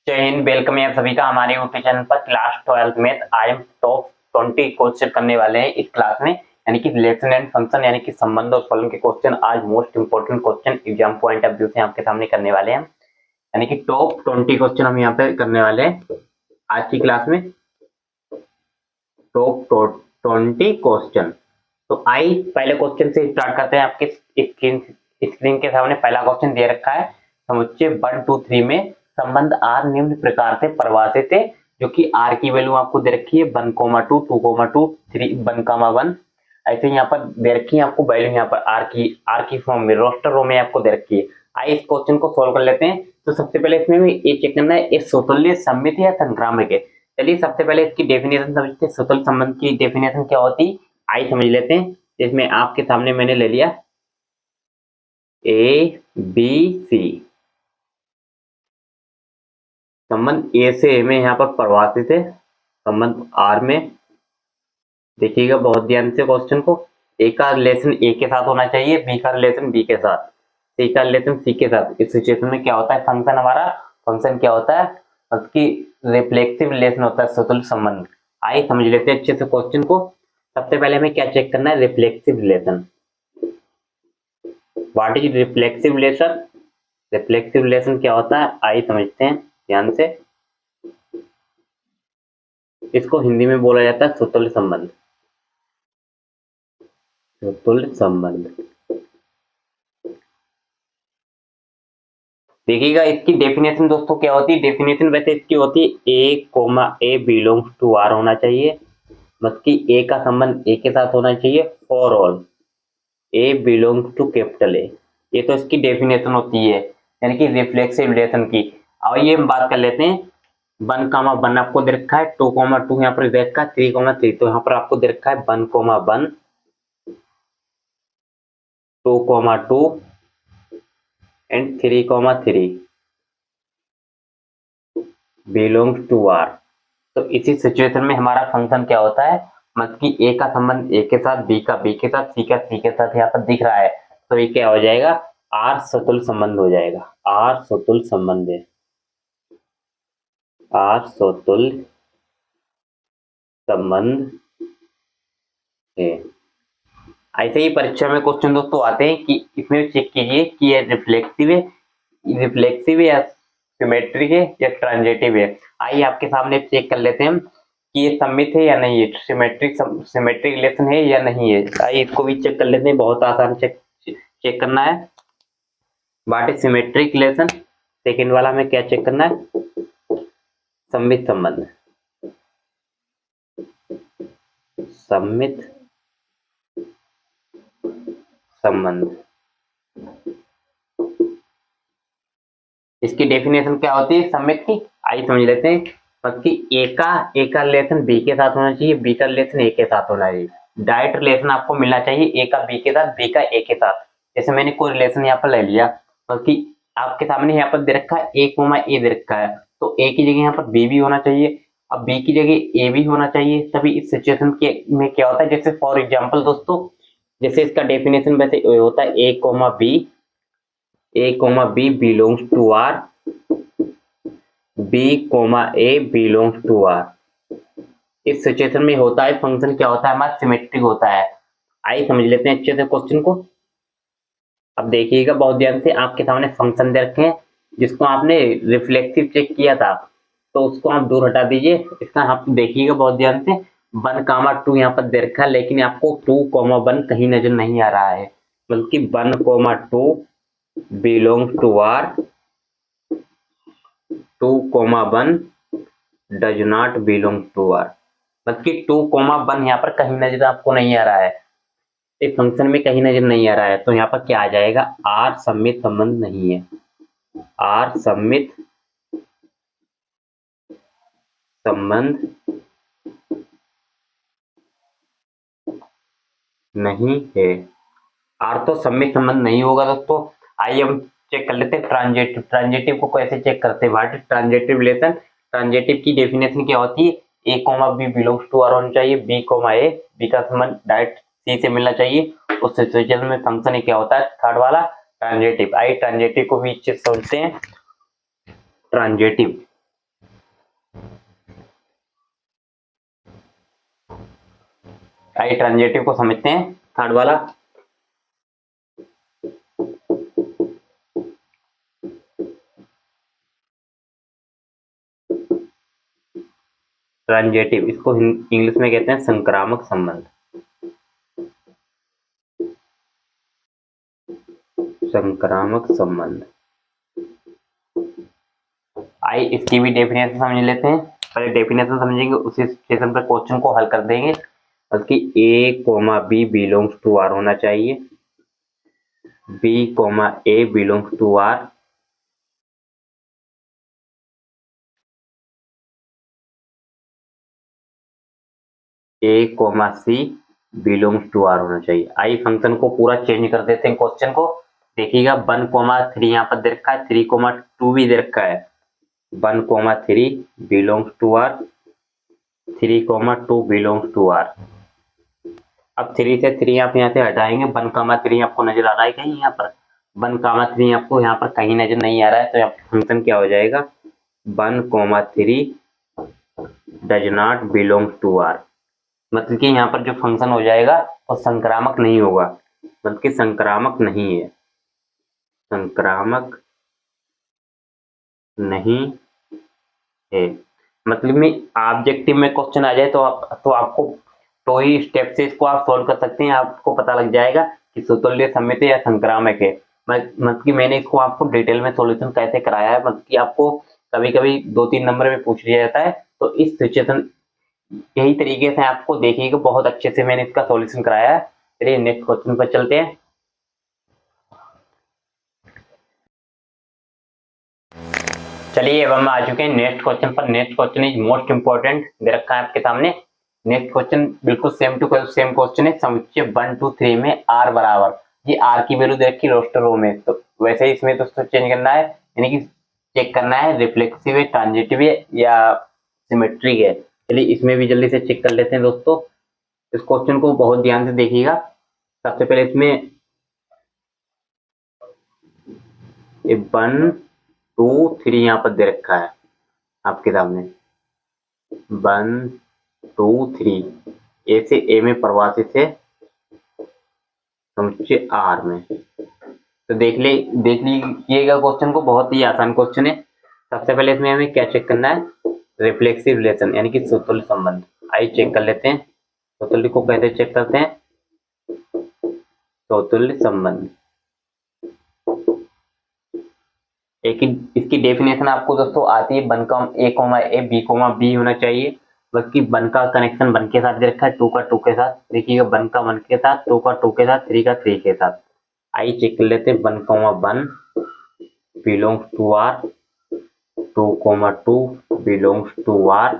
जय हिंद। वेलकम है आप सभी का हमारे यूट्यूब चैनल पर क्लास 12th मैथ। आज हम टॉप 20 क्वेश्चन करने वाले हैं इस क्लास में, यानी कि रिलेशन एंड फंक्शन यानी कि संबंध और फलन के क्वेश्चन। आज most important question exam point of view से आपके सामने करने वाले हैं, यानी कि टॉप 20 क्वेश्चन हम यहाँ पे करने वाले हैं आज की क्लास में। Top 20 question. तो आई पहले क्वेश्चन से स्टार्ट करते हैं। आपके स्क्रीन के सामने पहला क्वेश्चन दे रखा है। समुच्चय 1 2 3 में संबंध आर निम्न प्रकार से परिभाषित है, जो कि आर की वैल्यू आपको दे रखी है 1,2 2,2 3 1,1। ऐसे यहाँ पर दे रखी है आपको वैल्यू, यहाँ पर आर की फॉर्म में रोस्टर रो में आपको दे रखी है। आइए इस क्वेश्चन को सोल्व कर लेते हैं। तो सबसे पहले इसमें भी ये चेक करना है, ये समतुल्य सममित या संक्रामक है। चलिए सबसे पहले इसकी डेफिनेशन समझते हैं। समतुल्य संबंध की डेफिनेशन क्या होती है आइए समझ लेते हैं। इसमें आपके सामने मैंने ले लिया ए बी सी संबंध ए से ए में यहाँ पर परिभाषित है। संबंध आर में देखिएगा बहुत ध्यान से क्वेश्चन को। ए का रिलेशन ए के साथ होना चाहिए, बी का रिलेशन बी के साथ, सी का रिलेशन सी के साथ। इस सिचुएशन में क्या होता है, फंक्शन हमारा फंक्शन क्या होता है, उसकी रिफ्लेक्सिव रिलेशन होता है, समतुल्य संबंध। आइए समझ लेते हैं अच्छे से क्वेश्चन को। सबसे पहले हमें क्या चेक करना है, reflexive relation. What is reflexive relation? Reflexive relation क्या होता है आइए समझते हैं ध्यान से। इसको हिंदी में बोला जाता है समतुल्य संबंध। समतुल्य संबंध देखिएगा इसकी डेफिनेशन दोस्तों क्या होती है। डेफिनेशन वैसे इसकी होती है ए बिलोंग्स टू आर होना चाहिए, मतलब कि ए का संबंध ए के साथ होना चाहिए for all A belongs to capital A. ये तो इसकी डेफिनेशन होती है, यानी कि रिफ्लेक्सिव रिलेशन की। और ये हम बात कर लेते हैं 1,1 आपको दे रखा है, 2,2 यहाँ पर दे रखा है, 3,3 तो यहाँ पर आपको दे रखा है 1,1 2,2 एंड 3,3 बिलोंग्स टू आर। तो इसी सिचुएशन में हमारा फंक्शन क्या होता है, मतलब कि ए का संबंध ए के साथ, बी का बी के साथ, सी का सी के साथ यहाँ पर दिख रहा है। तो ये क्या हो जाएगा, आर समतुल्य संबंध हो जाएगा। आर समतुल्य संबंध है, आर समतुल्य संबंध है। ऐसे ही परीक्षा में क्वेश्चन दोस्तों आते हैं कि इसमें चेक कीजिए कि ये रिफ्लेक्सिव है या सिमेट्रिक है या ट्रांजिटिव है। आइए आपके सामने चेक कर लेते हैं कि ये सममित है या नहीं है, सिमेट्रिक रिलेशन है या नहीं है। आइए इसको भी चेक कर लेते हैं, बहुत आसान चेक करना है। What is symmetric relation? Second वाला में क्या चेक करना है, सममित संबंध। सममित संबंध इसकी डेफिनेशन क्या होती है सममित की, आइए समझ लेते हैं। मतलब कि ए का रिलेशन बी के साथ होना चाहिए, बी का रिलेशन ए के साथ होना चाहिए। डायरेक्ट रिलेशन आपको मिलना चाहिए ए का बी के साथ, बी का ए के साथ। जैसे मैंने कोई रिलेशन यहाँ पर ले लिया, बल्कि आपके सामने यहाँ पर दे रखा है ए दे रखा है, तो ए की जगह यहाँ पर बी भी होना चाहिए, अब बी की जगह ए भी होना चाहिए। तभी इस सिचुएशन में क्या होता है, जैसे फॉर एग्जाम्पल दोस्तों, जैसे इसका डेफिनेशन वैसे होता है A, B belongs to R, B, A belongs to R। इस सिचुएशन में होता है फंक्शन क्या होता है हमारा, सिमेट्रिक होता है। आइए समझ लेते हैं अच्छे से क्वेश्चन को। अब देखिएगा बहुत ध्यान से, आपके सामने फंक्शन दे रखे हैं, जिसको आपने रिफ्लेक्सिव चेक किया था तो उसको आप दूर हटा दीजिए। इसका आप देखिएगा बहुत ध्यान से, 1,2 यहाँ पर दे रखा है, लेकिन आपको 2,1 कहीं नजर नहीं आ रहा है, बल्कि 1,2 belongs to R, 2,1 does not belong to R। मतलब कि 2,1 यहाँ पर कहीं नजर आपको नहीं आ रहा है, इस फंक्शन में कहीं नजर नहीं आ रहा है। तो यहाँ पर क्या आ जाएगा, आर सममित संबंध नहीं है, आर सममित संबंध नहीं है। आर तो सममित संबंध नहीं होगा दोस्तों। आइए हम चेक कर लेते हैं ट्रांजिटिव। ट्रांजिटिव को कैसे चेक करते हैं, what is transitive relation? Transitive की डेफिनेशन क्या होती है, A B belongs to R होना चाहिए, बी का संबंध डायरेक्ट सी से मिलना चाहिए। उस सिचुएशन में फंक्शन क्या होता है, थर्ड वाला ट्रांजिटिव। आइए ट्रांजिटिव को भी चेक समझते हैं। ट्रांजिटिव आइए ट्रांजिटिव को समझते हैं, थर्ड वाला। ट्रांजिटिव, इसको इंग्लिश में कहते हैं संक्रामक संबंध। संक्रामक संबंध। आइए इसकी भी डेफिनेशन समझ लेते हैं। पहले डेफिनेशन समझेंगे, उसी सिचुएशन पर क्वेश्चन को हल कर देंगे। बल्कि A comma B belongs to R होना चाहिए, B comma A belongs to R, A comma C belongs to R होना चाहिए। आइए फंक्शन को पूरा चेंज कर देते हैं क्वेश्चन को। देखिएगा 1,3 यहाँ पर दे रखा है, 3,2 भी दे रखा है। 1,3 belongs to R, 3,2 belongs to R. अब 3 से 3 आप यहाँ से हटाएंगे, 1,3 आपको नजर आ रहा है कहीं यहाँ पर? 1,3 आपको यहाँ पर कहीं नजर नहीं आ रहा है, तो यहाँ फंक्शन क्या हो जाएगा? 1,3 does not belong to R. मतलब कि यहाँ पर जो फंक्शन हो जाएगा वो संक्रामक नहीं होगा, बल्कि संक्रामक नहीं है, संक्रामक नहीं है। मतलब में ऑब्जेक्टिव में क्वेश्चन आ जाए तो आपको तो ही स्टेप से इसको आप सोल्व कर सकते हैं, आपको पता लग जाएगा कि सुतुल्य समित है या संक्रामक है। मतलब कि मैंने इसको आपको डिटेल में सॉल्यूशन कैसे कराया है, मतलब कि आपको कभी कभी 2-3 नंबर में पूछ लिया जाता है, तो इस सिचुएशन यही तरीके से आपको देखिएगा, बहुत अच्छे से मैंने इसका सॉल्यूशन कराया है। चलिए नेक्स्ट क्वेश्चन पर चलते हैं। चलिए अब हम आ चुके हैं नेक्स्ट क्वेश्चन पर। Next question is most important, दे रखा है आपके सामने। नेक्स्ट क्वेश्चन बिल्कुल सेम टू सेम क्वेश्चन है। समुच्चय 1 2 3 में आर बराबर, ये आर की वैल्यू दे रखी रोस्टर रो में, तो वैसे ही इसमें तो चेंज करना है, यानी कि चेक करना है रिफ्लेक्सिव है, ट्रांजिटिव है या सिमेट्रिक है। चलिए इसमें भी जल्दी से चेक कर लेते हैं दोस्तों। इस क्वेश्चन को बहुत ध्यान से देखिएगा। सबसे पहले इसमें 1 2 3 यहाँ पर दे रखा है आपके सामने, 1 2 3 ए से ए में परिभाषित है समुच्चय आर में। तो देख लीजिएगा क्वेश्चन को, बहुत ही आसान क्वेश्चन है। सबसे पहले इसमें हमें क्या चेक करना है? रिफ्लेक्सिव रिलेशन, यानी कि सुतुल्य संबंध। आइए चेक कर लेते हैं। सुतुल्य को कैसे चेक करते हैं? सुतुल्य संबंध, एक इसकी डेफिनेशन आपको दोस्तों आती है, 1 का ए कोमा ए, बी कोमा बी होना चाहिए। बल्कि 1 का कनेक्शन 1 के साथ दे रखा है, 2 का 2 के साथ। देखिएगा 1 का 1 के साथ, 2 का 2 के साथ, 3 का 3 के साथ। आइए चेक कर लेते हैं। 1,1 belongs to R, 2,2 belongs to R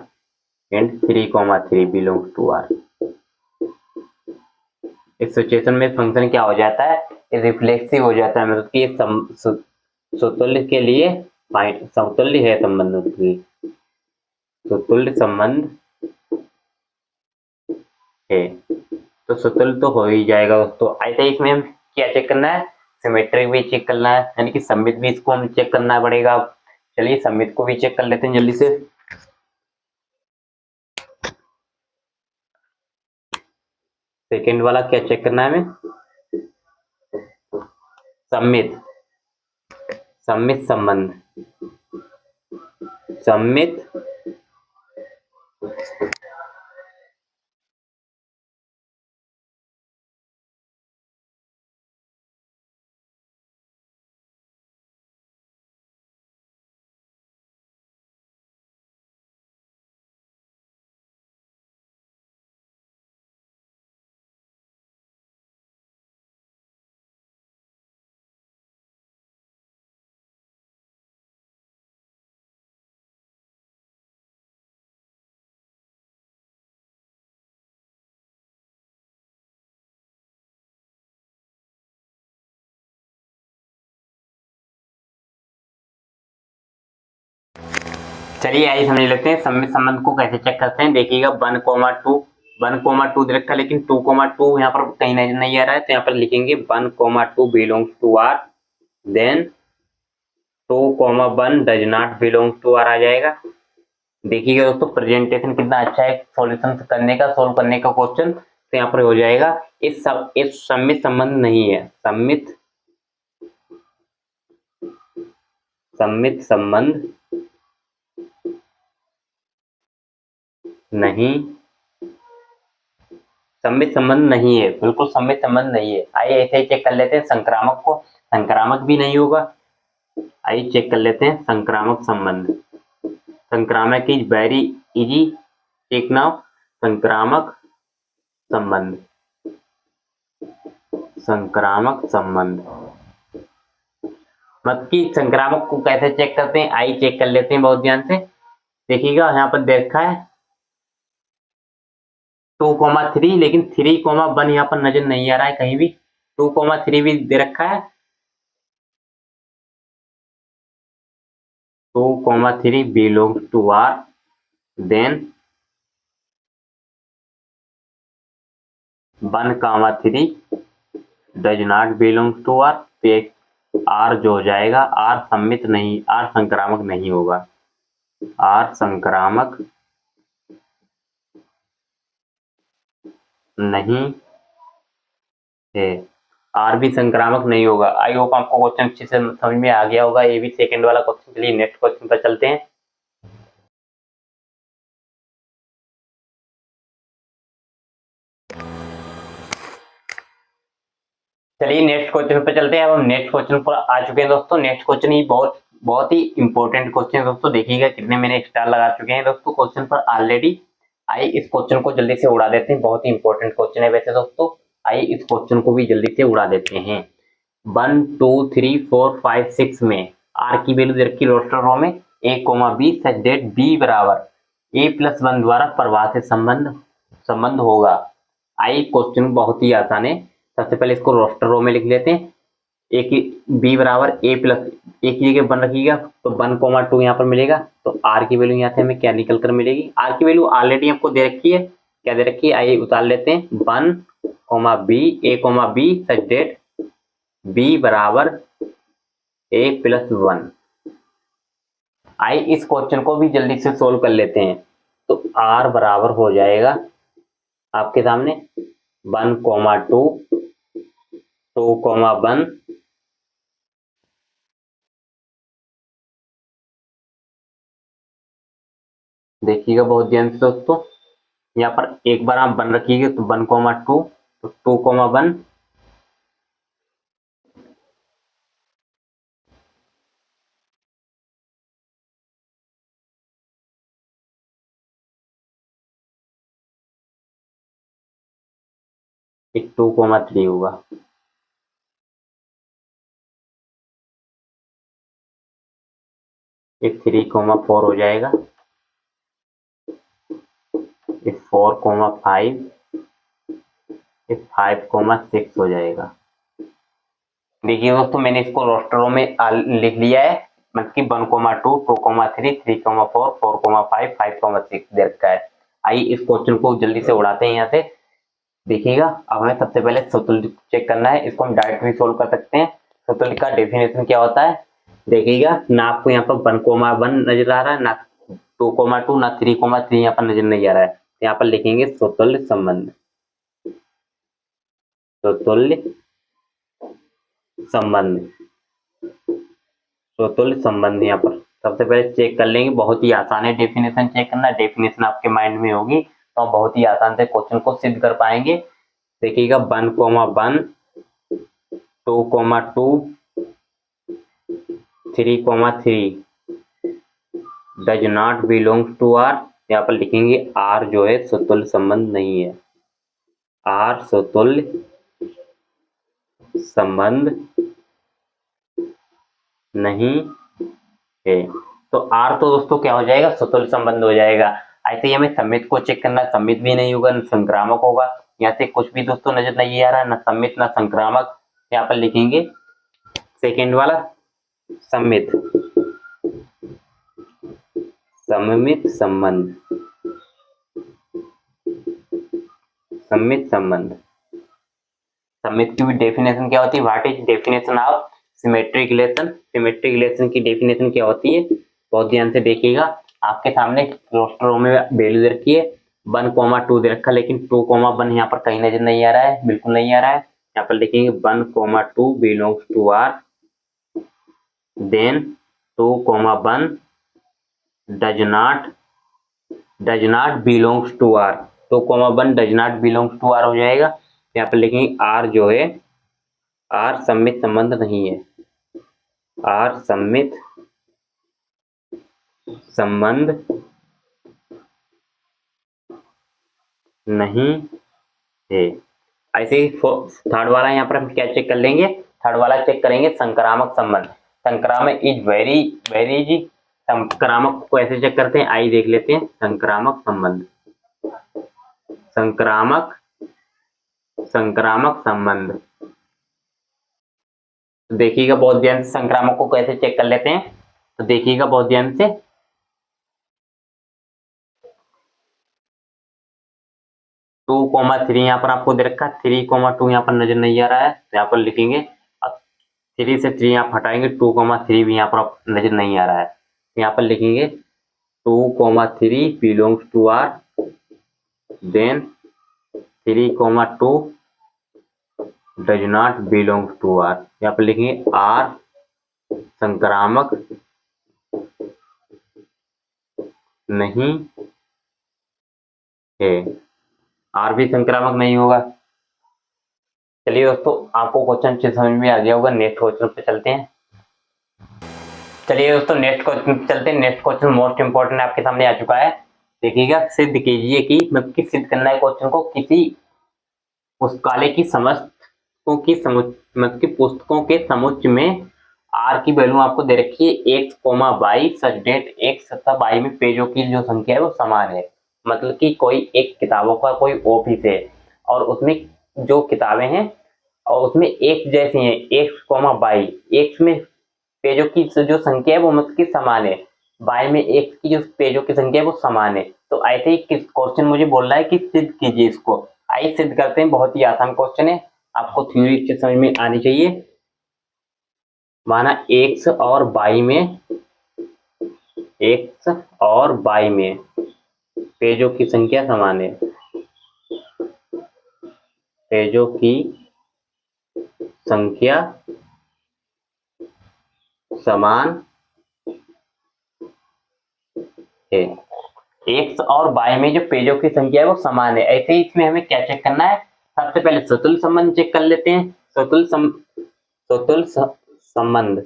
and 3,3 belongs to R. इस सिचुएशन में फंक्शन क्या हो जाता है? रिफ्लेक्सिव हो जाता है, मतलब कि सुतुल्य के लिए समतुल्य है संबंध, सुतुल्य संबंध है, तो सुतुल्य तो हो ही जाएगा दोस्तों। ऐसे इसमें हम क्या चेक करना है? सिमेट्रिक भी चेक करना है, यानी कि सममित भी इसको हम चेक करना पड़ेगा। चलिए सममित को भी चेक कर लेते हैं जल्दी से। सेकेंड वाला क्या चेक करना है हमें? सममित, सममित संबंध, सममित चलिए आइए समझ लेते हैं सममित संबंध को कैसे चेक करते हैं। देखिएगा 1,2 दे रखा है, लेकिन 2,2 यहाँ पर कहीं नहीं आ रहा है, तो यहाँ पर लिखेंगे 1,2 belongs to R, then 2,1 does not belong to R आ जाएगा। देखिएगा दोस्तों प्रेजेंटेशन कितना अच्छा है सॉल्यूशन करने का, सोल्व करने का क्वेश्चन। तो यहाँ पर हो जाएगा इस सम्मित संबंध नहीं है, सम्मित संबंध नहीं, सम्मित संबंध नहीं है, बिल्कुल सम्मित संबंध नहीं है। आइए ऐसे ही चेक कर लेते हैं संक्रामक को, संक्रामक भी नहीं होगा। आइए चेक कर लेते हैं संक्रामक संबंध। संक्रामक is very easy check now. संक्रामक संबंध, संक्रामक संबंध मतलब कि संक्रामक को कैसे चेक करते हैं, आइए चेक कर लेते हैं बहुत ध्यान से। देखिएगा यहाँ पर देखा है 2,3, लेकिन 3,1 यहाँ पर नजर नहीं आ रहा है कहीं भी। 2,3 भी दे रखा है, 2,3 belongs to R, then 1,3 does not belong to R। तो एक R जो हो जाएगा, R सम्मित नहीं, R संक्रामक नहीं होगा, R संक्रामक नहीं है, R भी संक्रामक नहीं होगा। आई होप आपको क्वेश्चन अच्छे से समझ में आ गया होगा। ये भी सेकंड वाला क्वेश्चन। चलिए नेक्स्ट क्वेश्चन पर चलते हैं। चलिए नेक्स्ट क्वेश्चन पे चलते हैं। अब हम नेक्स्ट क्वेश्चन पर आ चुके हैं दोस्तों। नेक्स्ट क्वेश्चन ही बहुत ही इंपॉर्टेंट क्वेश्चन है दोस्तों। देखिएगा कितने मैंने स्टार लगा चुके हैं दोस्तों क्वेश्चन पर ऑलरेडी। आइए इस क्वेश्चन को जल्दी से उड़ा देते हैं, बहुत ही इंपॉर्टेंट क्वेश्चन है वैसे दोस्तों। आइए इस क्वेश्चन को भी जल्दी से उड़ा देते हैं। 1 2 3 4 5 6 में आर की वैल्यू दे रखी रोस्टर रो में a,b सच दैट b बराबर a+1 द्वारा परिभाषित संबंध होगा। आइए क्वेश्चन बहुत ही आसान है। सबसे पहले इसको रोस्टर रो में लिख लेते हैं। ए की बी बराबर ए प्लस ए की जगह 1 रखिएगा तो 1,2 यहाँ पर मिलेगा। तो आर की वैल्यू यहाँ से हमें क्या निकल कर मिलेगी, आर की वैल्यू ऑलरेडी आपको दे रखी है। क्या दे रखी है, आइए उतार लेते हैं। 1,b a,b such that b बराबर a+1। आइए इस क्वेश्चन को भी जल्दी से सोल्व कर लेते हैं। तो आर बराबर हो जाएगा आपके सामने 1,2 2,1 देखिएगा बहुत ध्यान से दोस्तों। यहाँ पर एक बार आप 1 रखिएगा तो 1,2 तो 2,1 एक 2,3 होगा। एक 3,4 हो जाएगा। एक 4,5 एक 5,6 हो जाएगा। देखिए दोस्तों मैंने इसको रोस्टरों में लिख लिया है, मतलब कि 1,2 2,3 3,4 4,5 5,6 दे रखा है। आइए इस क्वेश्चन को जल्दी से उड़ाते हैं यहाँ से। देखिएगा अब हमें सबसे पहले स्वतुल्य चेक करना है। इसको हम डायरेक्ट भी सोल्व कर सकते हैं। स्वतुल्य का डेफिनेशन क्या होता है, देखिएगा ना आपको यहाँ पर 1,1 नजर आ रहा है, ना 2,2 ना 3,3 यहाँ पर नजर नहीं आ रहा है। यहाँ पर लिखेंगे स्वतुल्य संबंध, स्वतुल्य संबंध, स्वतुल्य संबंध। यहाँ पर सबसे पहले चेक कर लेंगे, बहुत ही आसान है डेफिनेशन चेक करना। डेफिनेशन आपके माइंड में होगी तो आप बहुत ही आसान से क्वेश्चन को सिद्ध कर पाएंगे। देखिएगा 1,1 2,2 3,3 does not belong to R. यहाँ पर लिखेंगे आर जो है स्वतुल्य संबंध नहीं है, आर स्वतुल्य संबंध नहीं है। तो आर तो दोस्तों क्या हो जाएगा, स्वतुल्य संबंध हो जाएगा। ऐसे ही हमें सम्मित को चेक करना, सम्मित भी नहीं होगा, न संक्रामक होगा। यहाँ से कुछ भी दोस्तों नजर नहीं आ रहा है, ना सम्मित ना संक्रामक। यहाँ पर लिखेंगे सेकेंड वाला सम्मित, सम्मित संबंध, सम्मित संबंध। सम्मित की भी डेफिनेशन क्या होती है, what is definition of symmetric relation. Symmetric relation की डेफिनेशन क्या होती है, बहुत ध्यान से देखिएगा। आपके सामने रोस्टर रो में वैल्यू रखी है 1,2 दे रखा है, लेकिन 2,1 यहाँ पर कहीं नजर नहीं आ रहा है, बिल्कुल नहीं आ रहा है। यहाँ पर लिखेंगे 1,2 belongs to R, then 2,1 does not belongs to R. 2,1 does not belongs to R हो जाएगा। यहाँ पर लिखेंगे आर जो है, आर सम्मित संबंध नहीं है, आर सम्मित संबंध नहीं है। ऐसे ही थर्ड वाला यहाँ पर हम क्या चेक कर लेंगे, थर्ड वाला चेक करेंगे संक्रामक संबंध। संक्रामक इज वेरी वेरी जी, संक्रामक को ऐसे चेक करते हैं, आई देख लेते हैं संक्रामक संबंध। संक्रामक संबंध तो देखिएगा बहुत ध्यान से, संक्रामक को कैसे चेक कर लेते हैं, तो देखिएगा बहुत ध्यान से। 2,3 यहाँ पर आपको दे रखा है, 3,2 यहाँ पर नजर नहीं आ रहा है, तो यहाँ पर लिखेंगे 3 से 3 आप हटाएंगे, 2,3 भी यहाँ पर नजर नहीं आ रहा है, यहाँ पर लिखेंगे 2,3 belongs to R, then 3,2 does not belongs to R. यहाँ पर लिखेंगे आर संक्रामक नहीं है, आर भी संक्रामक नहीं होगा। चलिए दोस्तों, आपको क्वेश्चन समझ में आ गया होगा, नेक्स्ट क्वेश्चन पे चलते हैं। चलिए दोस्तों, नेक्स्ट क्वेश्चन पे चलते हैं। नेक्स्ट क्वेश्चन मोस्ट इंपोर्टेंट आपके सामने आ चुका है। देखिएगा, सिद्ध कीजिए कि मतलब कि सिद्ध करना है क्वेश्चन को, किसी पुस्तकालय की समस्तों की मतलब कि पुस्तकों के समुच्चय में आर की वैल्यू आपको दे रखी है x, y सच डेट x तथा y में पेजों की जो संख्या है वो समान है। मतलब कि कोई एक किताबों का कोई ऑफिस है और उसमें जो किताबें हैं और उसमें एक जैसी हैं, x, y, x में पेजों की जो संख्या है वो मतलब कि समान है, y में x की जो पेजों की संख्या है वो समान है। तो ऐसे ही क्वेश्चन मुझे बोल रहा है कि सिद्ध कीजिए इसको। आइए सिद्ध करते हैं, बहुत ही आसान क्वेश्चन है, आपको थ्योरी अच्छे समझ में आनी चाहिए। माना x और y में, x और y में पेजों की संख्या समान है, पेजों की संख्या समान है। x और y में जो पेजों की संख्या है वो समान है। ऐसे ही इसमें हमें क्या चेक करना है, सबसे पहले स्वतुल्य संबंध चेक कर लेते हैं। स्वतुल्य संबंध, स्वतुल्य संबंध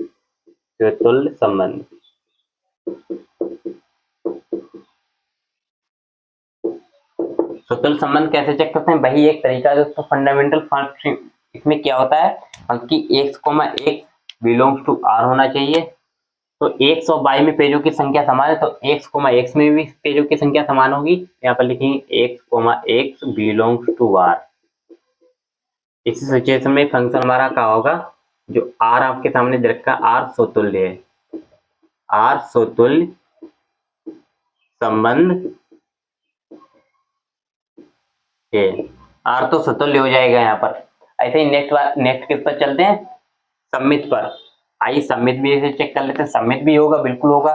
स्वतुल्य संबंध कैसे चेक करते हैं, वही एक तरीका है दोस्तों, फंडामेंटल फर्क। इसमें क्या होता है कि x, बिलोंग्स टू r होना चाहिए। तो x और y में पेजों की संख्या समान है, तो x, में भी पेजों की संख्या समान होगी। यहाँ पर लिखेंगे x, बिलोंग्स टू r। इस सिचुएशन में फंक्शन हमारा क्या होगा, जो r आपके सामने दे रखा है, r स्वतुल्य है, r स्वतुल्य संबंध है, r तो स्वतुल्य हो जाएगा यहाँ पर। ऐसे ही नेक्स्ट किस पर चलते हैं, सम्मित पर। आइए सम्मित भी ऐसे चेक कर लेते हैं, सम्मित भी होगा, बिल्कुल होगा।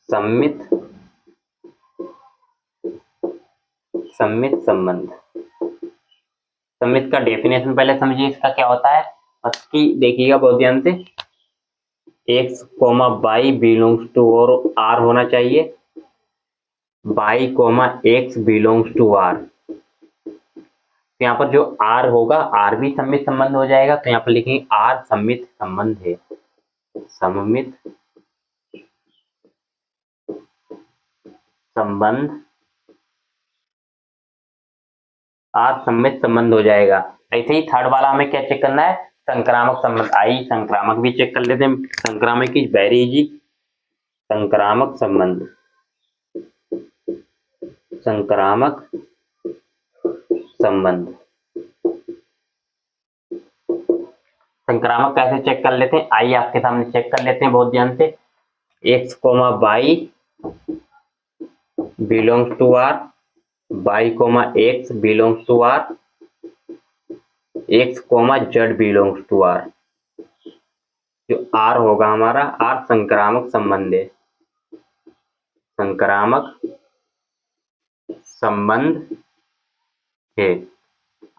सम्मित संबंध, सम्मित का डेफिनेशन पहले समझिए, इसका क्या होता है। कि देखिएगा बहुत ध्यान से, x, y बिलोंग्स टू और r होना चाहिए, y, x belongs to r। तो यहाँ पर जो r होगा, r भी सम्मित संबंध हो जाएगा। तो यहाँ पर लिखेंगे r सम्मित संबंध है, सम्मित संबंध, r सम्मित संबंध हो जाएगा। ऐसे ही थर्ड वाला हमें क्या चेक करना है, संक्रामक संबंध। आई संक्रामक भी चेक कर लेते हैं। संक्रामक इज वेरी इजी, संक्रामक संबंध, संक्रामक संबंध। संक्रामक कैसे चेक कर लेते हैं, आइए आपके सामने चेक कर लेते हैं बहुत ध्यान से। x, y belongs to r, y, x belongs to r, x, z belongs to r। जो r होगा हमारा, r संक्रामक संबंध है, संक्रामक संबंध है।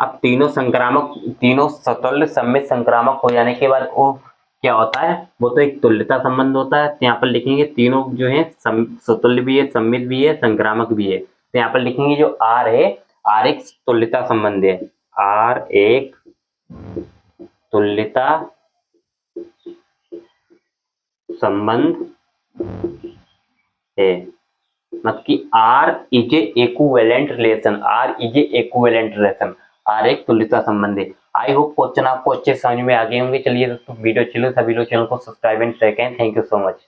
अब तीनों सतुल्य सम्मित संक्रामक हो जाने के बाद वो क्या होता है, वो तो एक तुल्यता संबंध होता है। तो यहाँ पर लिखेंगे तीनों जो है सतुल्य भी है, सम्मित भी है, संक्रामक भी है। तो यहाँ पर लिखेंगे जो आर है, आर एक तुल्यता संबंध है, आर एक तुल्यता संबंध है। मतलब कि R is a equivalent relation, R is a equivalent relation, R एक तुल्यता संबंध है। आई होप क्वेश्चन आपको अच्छे समझ में आ गए होंगे। चलिए दोस्तों वीडियो चलो, सभी लोग चैनल को सब्सक्राइब एंड शेयर करें। Thank you so much.